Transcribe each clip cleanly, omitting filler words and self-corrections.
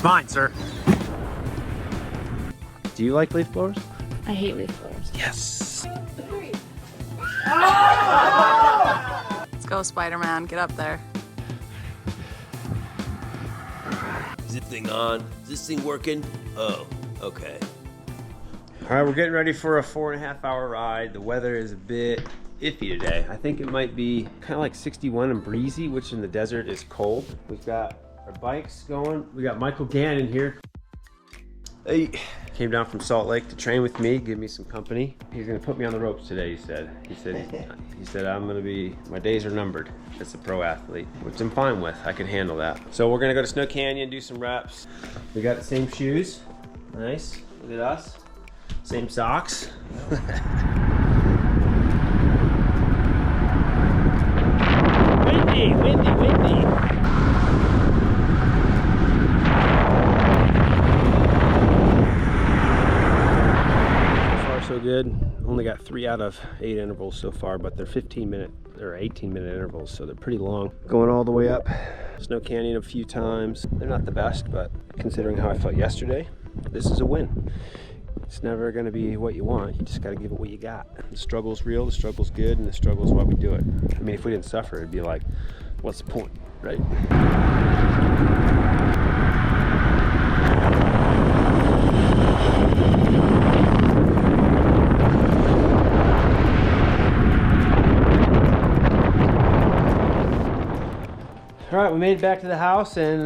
It's mine, sir. Do you like leaf blowers? I hate leaf blowers. Yes. Let's go, Spider-Man. Get up there. Is this thing on? Is this thing working? Oh, okay. All right, we're getting ready for a 4.5 hour ride. The weather is a bit iffy today. I think it might be kind of like 61 and breezy, which in the desert is cold. We've got our bikes going. We got Michael Gannon here. He came down from Salt Lake to train with me, give me some company. He's gonna put me on the ropes today, he said. He said I'm gonna be, my days are numbered as a pro athlete, which I'm fine with. I can handle that. So we're gonna go to Snow Canyon, do some reps. We got the same shoes. Nice, look at us. Same socks. Windy, windy, windy. So good. Only got 3 out of 8 intervals so far, but they're 15-minute or 18-minute intervals, so they're pretty long. Going all the way up Snow Canyon a few times. They're not the best, but considering how I felt yesterday, this is a win. It's never going to be what you want. You just got to give it what you got. The struggle's real, the struggle's good, and the struggle's why we do it. I mean, if we didn't suffer, it'd be like, what's the point, right? All right, we made it back to the house, and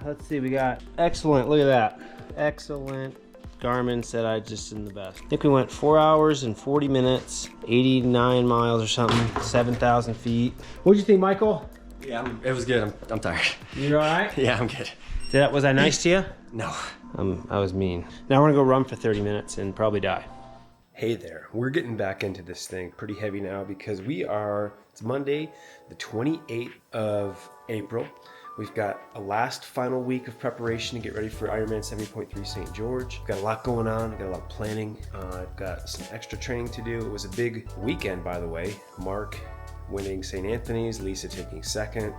let's see, we got excellent, look at that. Excellent. Garmin said I just in the best. I think we went 4 hours and 40 minutes, 89 miles or something, 7,000 feet. What'd you think, Michael? Yeah, it was good. I'm tired. You all right? Yeah, I'm good. Was I nice to you? No. I was mean. Now we're gonna go run for 30 minutes and probably die. Hey there, we're getting back into this thing pretty heavy now because it's Monday, the 28th of April. We've got a last final week of preparation to get ready for Ironman 70.3 St. George. We've got a lot going on, I've got a lot of planning. I've got some extra training to do. It was a big weekend, by the way. Mark winning St. Anthony's, Lisa taking 2nd,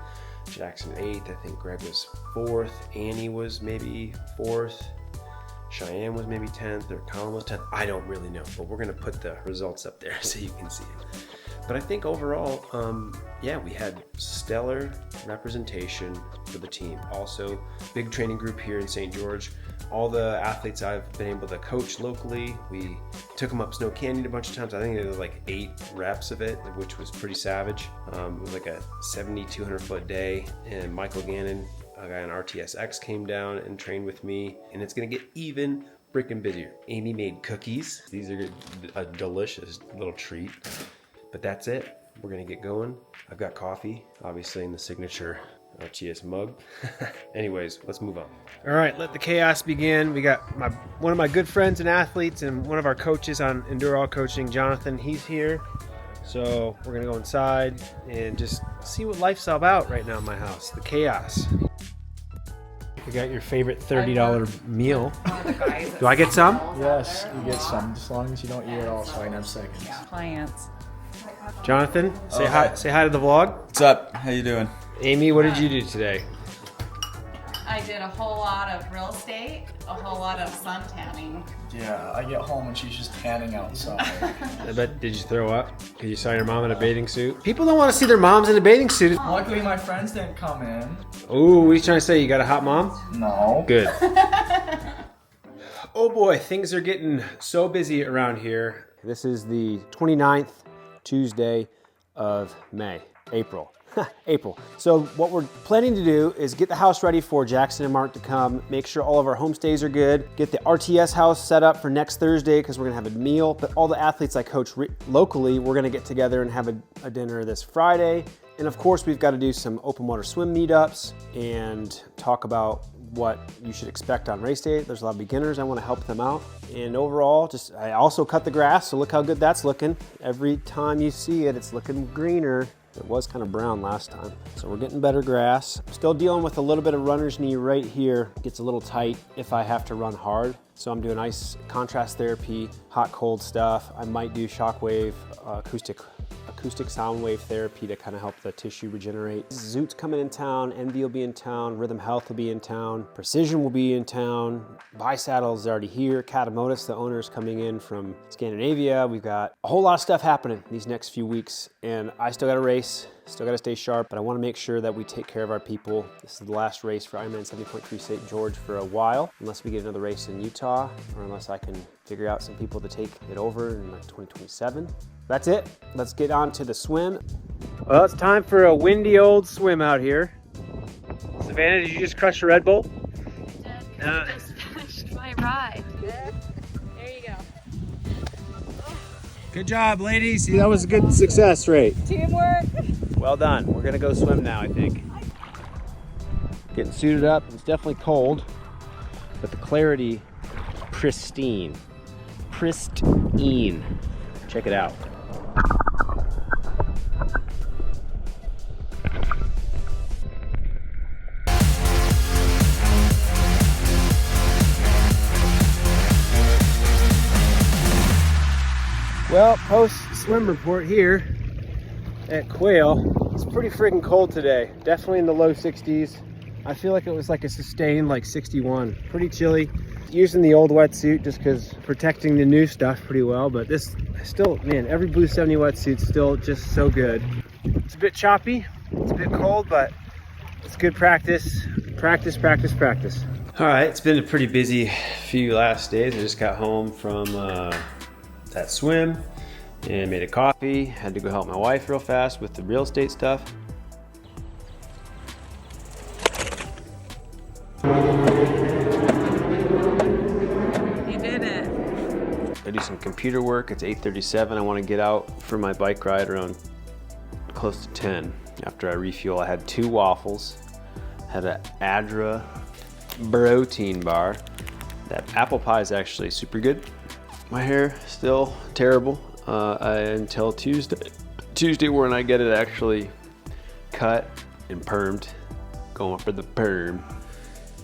Jackson 8th, I think Greg was 4th, Annie was maybe 4th. Cheyenne was maybe 10th, or Colin was 10th. I don't really know, but we're gonna put the results up there so you can see it. But I think overall, yeah, we had stellar representation for the team. Also, big training group here in St. George. All the athletes I've been able to coach locally, we took them up Snow Canyon a bunch of times. I think there were like 8 reps of it, which was pretty savage. It was like a 7,200 foot day, and Michael Gannon, a guy on RTSX, came down and trained with me, and it's gonna get even freaking busier. Amy made cookies. These are a delicious little treat, but that's it. We're gonna get going. I've got coffee, obviously in the signature RTS mug. Anyways, let's move on. All right, let the chaos begin. We got one of my good friends and athletes and one of our coaches on Enduro Coaching, Jonathan. He's here. So we're gonna go inside and just see what life's all about right now in my house, the chaos. You got your favorite $30 meal. Do I get some? Yes, you get some, as long as you don't eat it all, so I can have seconds. Clients. Jonathan, say hi. Say hi to the vlog. What's up? How you doing? Amy, what did you do today? I did a whole lot of real estate, a whole lot of sun tanning. Yeah, I get home and she's just tanning outside. I bet, did you throw up? Because you saw your mom in a bathing suit? People don't want to see their moms in a bathing suit. Luckily, my friends didn't come in. Ooh, what are you trying to say? You got a hot mom? No. Good. Oh boy, things are getting so busy around here. This is the 29th Tuesday of April. April. So what we're planning to do is get the house ready for Jackson and Mark to come, make sure all of our homestays are good, get the RTS house set up for next Thursday because we're gonna have a meal, but all the athletes I coach locally, we're gonna get together and have a dinner this Friday. And of course, we've got to do some open water swim meetups and talk about what you should expect on race day. There's a lot of beginners. I want to help them out. And overall, I also cut the grass, so look how good that's looking. Every time you see it, it's looking greener. It was kind of brown last time. So we're getting better grass. Still dealing with a little bit of runner's knee right here. Gets a little tight if I have to run hard. So I'm doing ice contrast therapy, hot cold stuff. I might do shockwave acoustic acoustic sound wave therapy to kind of help the tissue regenerate. Zoot's coming in town, Envy will be in town, Rhythm Health will be in town, Precision will be in town, Bisaddle is already here, Catamotus, the owner, is coming in from Scandinavia. We've got a whole lot of stuff happening these next few weeks, and I still got to race, still got to stay sharp, but I want to make sure that we take care of our people. This is the last race for Ironman 70.3 St. George for a while, unless we get another race in Utah, or unless I can figure out some people to take it over in like 2027. That's it. Let's get on to the swim. Well, it's time for a windy old swim out here. Savannah, did you just crush a Red Bull? I just finished my ride. There you go. Good job, ladies. That was a good success rate. Teamwork. Well done. We're gonna go swim now, I think. Getting suited up. It's definitely cold, but the clarity, pristine. Pristine. Check it out. Well, post swim report here at Quail. It's pretty freaking cold today. Definitely in the low 60s. I feel like it was like a sustained like 61. Pretty chilly. Using the old wetsuit just because protecting the new stuff pretty well, but this still, man, every Blue 70 wetsuit's still just so good. It's a bit choppy, it's a bit cold, but it's good practice. Practice, practice, practice. All right, it's been a pretty busy few last days. I just got home from that swim and made a coffee. Had to go help my wife real fast with the real estate stuff. I do some computer work. It's 8:37. I want to get out for my bike ride around close to 10. After I refuel, I had 2 waffles, had an Adra protein bar. That apple pie is actually super good. My hair still terrible until Tuesday when I get it actually cut and permed. Going for the perm.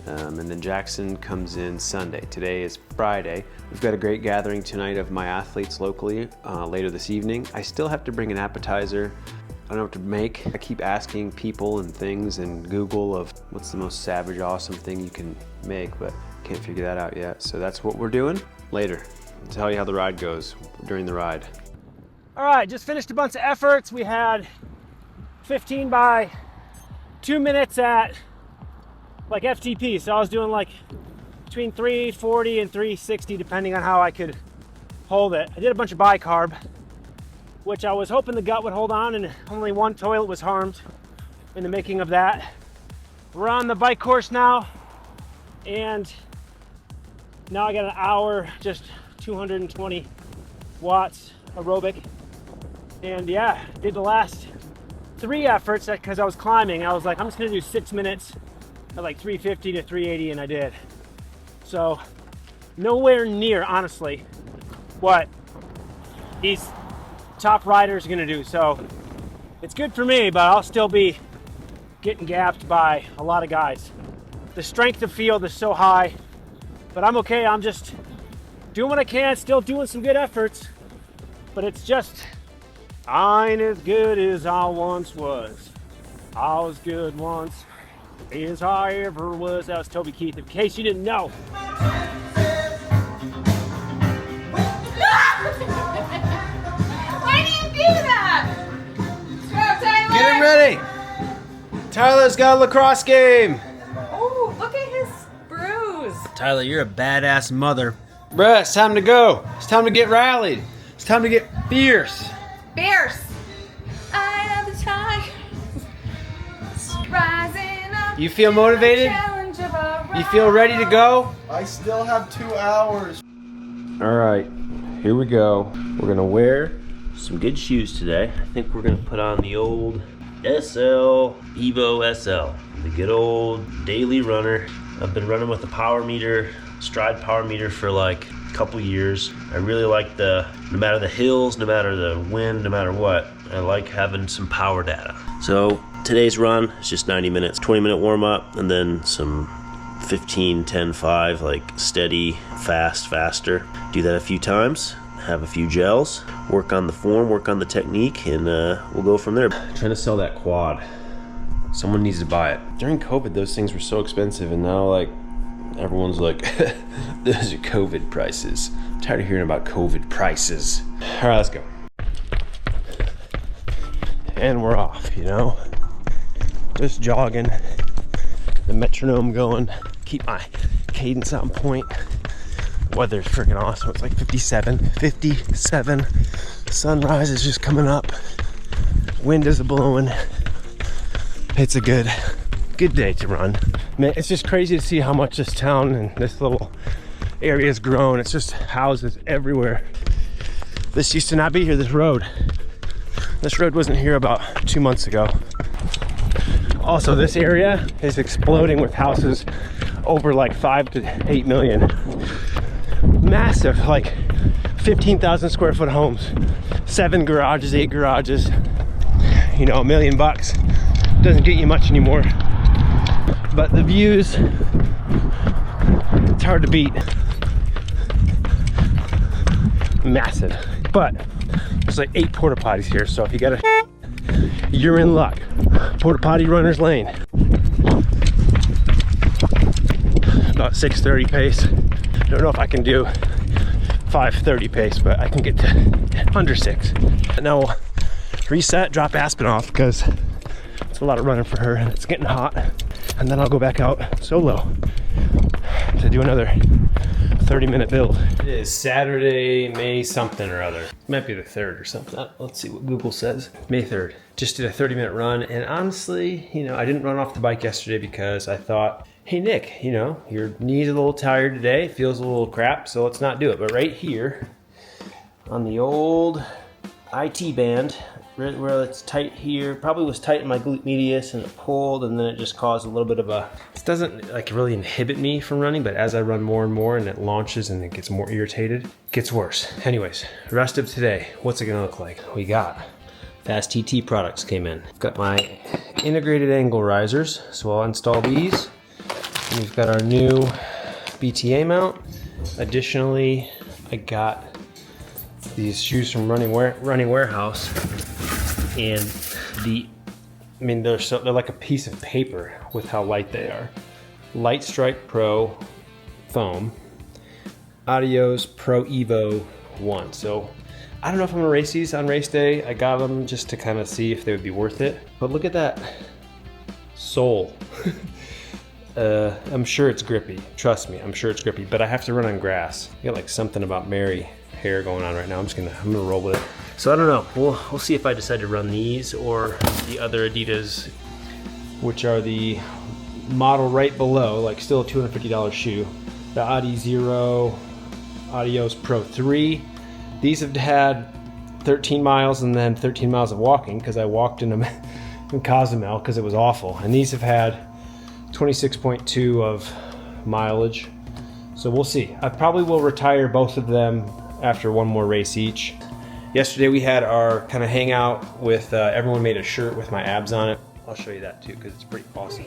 And then Jackson comes in Sunday. Today is Friday. We've got a great gathering tonight of my athletes locally later this evening. I still have to bring an appetizer. I don't know what to make. I keep asking people and things in Google of what's the most savage, awesome thing you can make, but can't figure that out yet. So that's what we're doing later. I'll tell you how the ride goes during the ride. All right, just finished a bunch of efforts. We had 15 by 2 minutes at like FTP, so I was doing like between 340 and 360 depending on how I could hold it. I did a bunch of bicarb, which I was hoping the gut would hold on, and only 1 toilet was harmed in the making of that. We're on the bike course now, and now I got an hour, just 220 watts aerobic. And yeah, did the last 3 efforts because I was climbing. I was like, I'm just gonna do 6 minutes at like 350 to 380, and I did. So nowhere near, honestly, what these top riders are gonna do. So it's good for me, but I'll still be getting gapped by a lot of guys. The strength of field is so high, but I'm okay. I'm just doing what I can, still doing some good efforts, but it's just, I ain't as good as I once was. I was good once, as I ever was. That was Toby Keith, in case you didn't know. Why do you do that? Stop, Tyler. Get it ready. Tyler's got a lacrosse game. Oh, look at his bruise. Tyler, you're a badass mother. Bruh, it's time to go. It's time to get rallied. It's time to get fierce. Fierce. I have the time. Rising up. You feel motivated? You feel ready to go? I still have 2 hours. All right, here we go. We're gonna wear some good shoes today. I think we're gonna put on the old SL Evo SL, the good old daily runner. I've been running with the power meter, Stride power meter, for like a couple years. I really like no matter the hills, no matter the wind, no matter what, I like having some power data. So today's run is just 90 minutes, 20-minute warm up, and then some 15, 10, 5, like steady, faster. Do that a few times, have a few gels, work on the form, work on the technique, and we'll go from there. Trying to sell that quad. Someone needs to buy it. During COVID, those things were so expensive, and now like everyone's like, those are COVID prices. I'm tired of hearing about COVID prices. All right, let's go. And we're off, you know? Just jogging, the metronome going, keep my cadence on point. The weather's freaking awesome. It's like 57. Sunrise is just coming up. Wind is blowing. It's a good day to run. Man, it's just crazy to see how much this town and this little area has grown. It's just houses everywhere. This used to not be here, this road. This road wasn't here about 2 months ago. Also, this area is exploding with houses over like 5 to 8 million. Massive, like 15,000 square foot homes. 7 garages, 8 garages. You know, $1 million bucks. Doesn't get you much anymore. But the views, it's hard to beat. Massive. But there's like 8 porta potties here, so if you gotta, you're in luck. Porta potty runner's lane. About 6:30 pace. Don't know if I can do 5:30 pace, but I can get to under 6. Now we'll reset, drop Aspen off because it's a lot of running for her and it's getting hot. And then I'll go back out solo to do another 30-minute build. It is Saturday, May something or other. It might be the 3rd or something. Let's see what Google says. May 3rd. Just did a 30-minute run, and honestly, you know, I didn't run off the bike yesterday because I thought, hey Nick, you know, your knee's a little tired today, feels a little crap, so let's not do it. But right here, on the old IT band, right where it's tight here, probably was tight in my glute medius and it pulled, and then it just caused a little bit of a, it doesn't like really inhibit me from running, but as I run more and more and it launches and it gets more irritated, it gets worse. Anyways, rest of today, what's it gonna look like? We got Fast TT products came in. Got my integrated angle risers, so I'll install these. And we've got our new BTA mount. Additionally, I got these shoes from Running Warehouse, and they're like a piece of paper with how light they are. Light Strike Pro foam, Adios Pro Evo 1. So I don't know if I'm gonna race these on race day. I got them just to kind of see if they would be worth it. But look at that sole. I'm sure it's grippy. Trust me, I'm sure it's grippy. But I have to run on grass. I got like something about Mary hair going on right now. I'm gonna roll with it. So I don't know. We'll see if I decide to run these or the other Adidas, which are the model right below, like still a $250 shoe. The Adi Zero, Adios Pro 3. These have had 13 miles and then 13 miles of walking because I walked in them in Cozumel because it was awful. And these have had 26.2 of mileage. So we'll see. I probably will retire both of them after one more race each. Yesterday we had our kind of hangout with, everyone made a shirt with my abs on it. I'll show you that too because it's pretty awesome.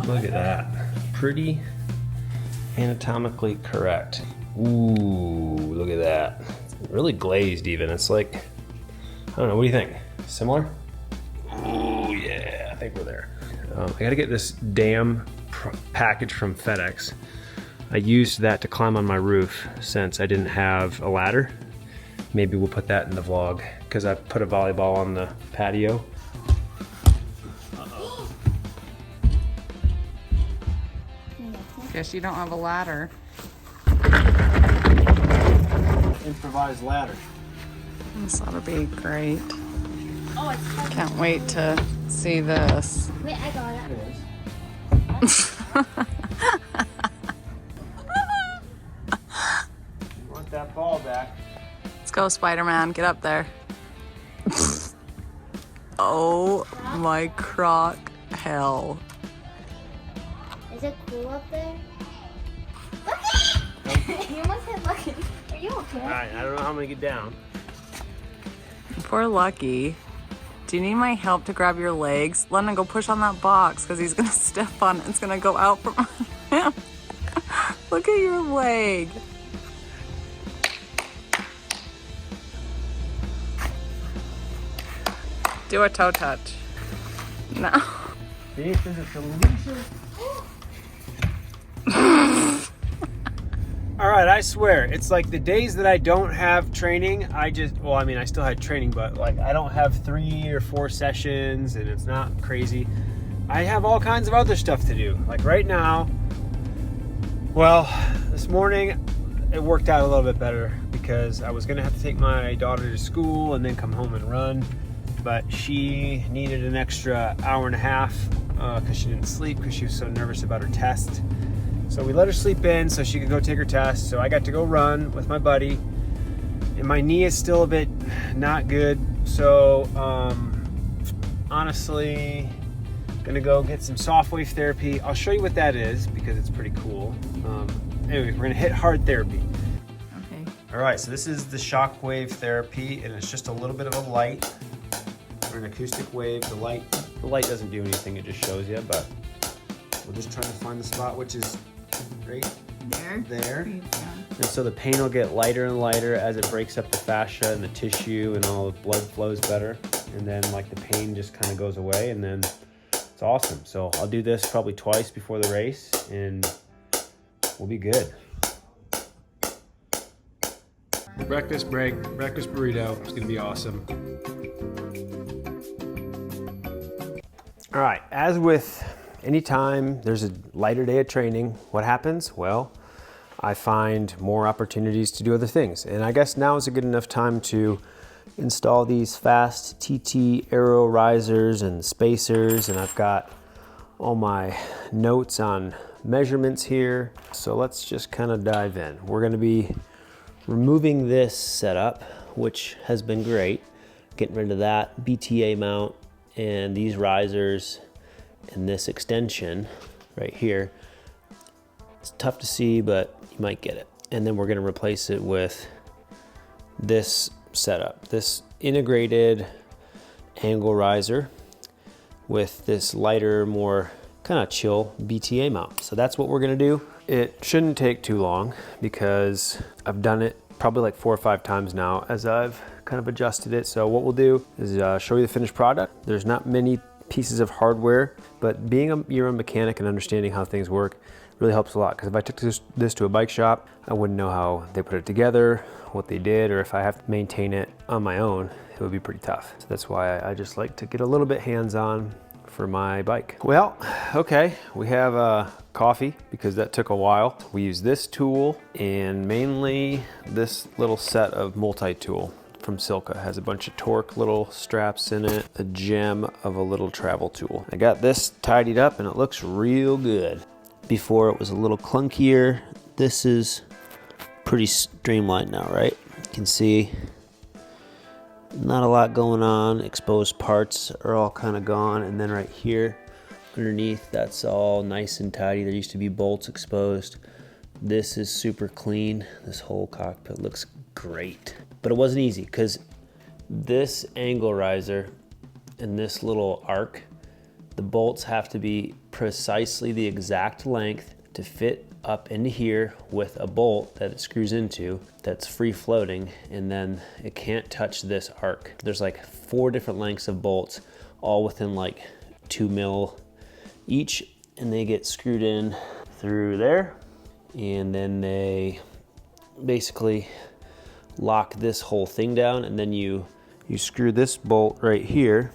Look at that. Pretty anatomically correct. Ooh, look at that. It's really glazed even. It's like, I don't know, what do you think? Similar? Ooh, yeah, I think we're there. I gotta get this damn package from FedEx. I used that to climb on my roof since I didn't have a ladder. Maybe we'll put that in the vlog because I put a volleyball on the patio. Guess you don't have a ladder. Improvised ladder. This ought to be great. Oh, it's can't wait to see this. Wait, I got it. It is. Want that ball back. Let's go, Spider-Man. Get up there. Oh my croc hell. Is it cool up there? Lucky! You must have Lucky. Are you okay? Alright, I don't know how I'm gonna get down. Poor Lucky. Do you need my help to grab your legs? Let him go push on that box because he's gonna step on it. It's gonna go out from Look at your leg. Do a toe touch. No. This is a solution. All right, I swear, it's like the days that I don't have training, I still had training, but like I don't have 3 or 4 sessions and it's not crazy. I have all kinds of other stuff to do. Like right now, well, this morning it worked out a little bit better because I was gonna have to take my daughter to school and then come home and run, but she needed an extra hour and a half because she didn't sleep because she was so nervous about her test. So we let her sleep in so she could go take her test. So I got to go run with my buddy. And my knee is still a bit not good. So honestly, gonna go get some soft wave therapy. I'll show you what that is because it's pretty cool. Anyways, we're gonna hit hard therapy. Okay. All right, so this is the shock wave therapy and it's just a little bit of a light or an acoustic wave. The light doesn't do anything, it just shows you, but we're just trying to find the spot, which is right there. And so the pain will get lighter and lighter as it breaks up the fascia and the tissue and all the blood flows better. And then like the pain just kind of goes away and then it's awesome. So I'll do this probably twice before the race and we'll be good. Breakfast break, breakfast burrito. It's gonna be awesome. All right, as with anytime there's a lighter day of training, what happens? Well, I find more opportunities to do other things. And I guess now is a good enough time to install these fast TT aero risers and spacers. And I've got all my notes on measurements here. So let's just kind of dive in. We're gonna be removing this setup, which has been great. Getting rid of that BTA mount and these risers and this extension right here. It's tough to see, but you might get it. And then we're gonna replace it with this setup, this integrated angle riser with this lighter, more kind of chill BTA mount. So that's what we're gonna do. It shouldn't take too long because I've done it probably like 4 or 5 times now as I've kind of adjusted it. So what we'll do is show you the finished product. There's not many pieces of hardware, but being your own mechanic and understanding how things work really helps a lot. Because if I took this to a bike shop, I wouldn't know how they put it together, what they did, or if I have to maintain it on my own, it would be pretty tough. So that's why I just like to get a little bit hands-on for my bike. Well, okay, we have coffee because that took a while. We use this tool and mainly this little set of multi-tool from Silka. It has a bunch of torque little straps in it, a gem of a little travel tool. I got this tidied up and it looks real good. Before it was a little clunkier. This is pretty streamlined now, right? You can see not a lot going on. Exposed parts are all kind of gone. And then right here underneath, that's all nice and tidy. There used to be bolts exposed. This is super clean. This whole cockpit looks great. But it wasn't easy because this angle riser and this little arc, the bolts have to be precisely the exact length to fit up into here with a bolt that it screws into that's free floating, and then it can't touch this arc. There's like 4 different lengths of bolts, all within like 2 mil each, and they get screwed in through there, and then they basically lock this whole thing down, and then you screw this bolt right here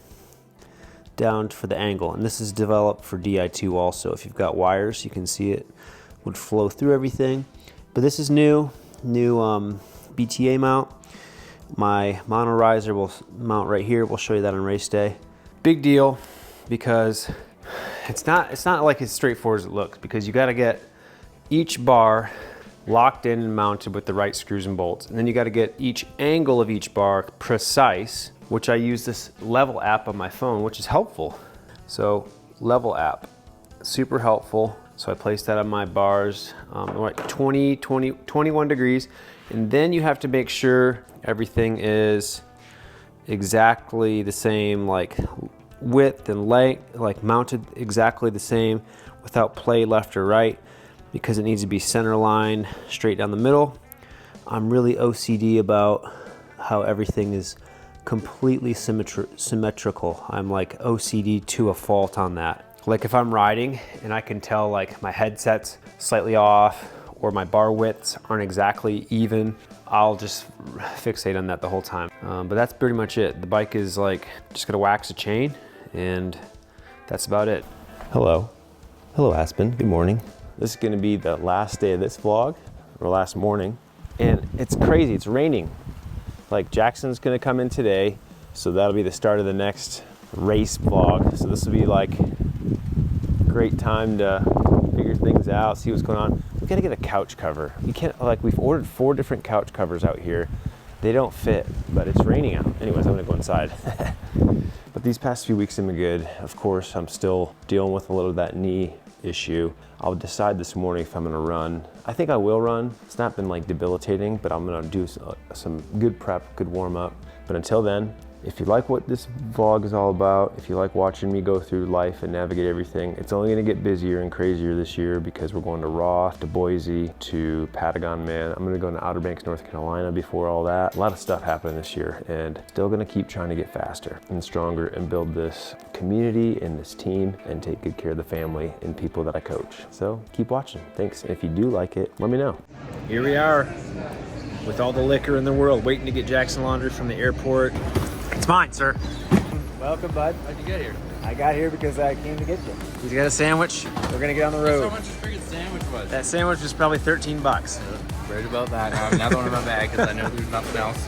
down for the angle. And this is developed for Di2 also. If you've got wires, you can see it would flow through everything. But this is new BTA mount. My mono riser will mount right here. We'll show you that on race day. Big deal because it's not like as straightforward as it looks, because you got to get each bar locked in and mounted with the right screws and bolts. And then you got to get each angle of each bar precise, which I use this level app on my phone, which is helpful. So level app, super helpful. So I placed that on my bars, like 21 degrees. And then you have to make sure everything is exactly the same, like width and length, like mounted exactly the same without play left or right. because it needs to be center line, straight down the middle. I'm really OCD about how everything is completely symmetrical. I'm like OCD to a fault on that. Like if I'm riding and I can tell like my headset's slightly off or my bar widths aren't exactly even, I'll just fixate on that the whole time. But that's pretty much it. The bike is like, just gotta wax a chain and that's about it. Hello. Hello, Aspen. Good morning. This is gonna be the last day of this vlog, or last morning. And it's crazy, it's raining. Like Jackson's gonna come in today, so that'll be the start of the next race vlog. So this will be like a great time to figure things out, see what's going on. We gotta get a couch cover. We can't, like we've ordered 4 different couch covers out here. They don't fit, but it's raining out. Anyways, I'm gonna go inside. But these past few weeks have been good. Of course, I'm still dealing with a little of that knee issue. I'll decide this morning if I'm gonna run. I think I will run. It's not been like debilitating, but I'm gonna do some good prep, good warm up. But until then, if you like what this vlog is all about, if you like watching me go through life and navigate everything, it's only gonna get busier and crazier this year because we're going to Roth, to Boise, to Patagon Man. I'm gonna go to Outer Banks, North Carolina before all that. A lot of stuff happening this year and still gonna keep trying to get faster and stronger and build this community and this team and take good care of the family and people that I coach. So keep watching. Thanks. If you do like it, let me know. Here we are with all the liquor in the world, waiting to get Jackson Laundry from the airport. It's mine, sir. Welcome, bud. How'd you get here? I got here because I came to get you. He's got a sandwich. We're gonna get on the road. How much your freaking sandwich was? That sandwich was probably 13 bucks. Right about that. I have another one in my bag because I know there's nothing else.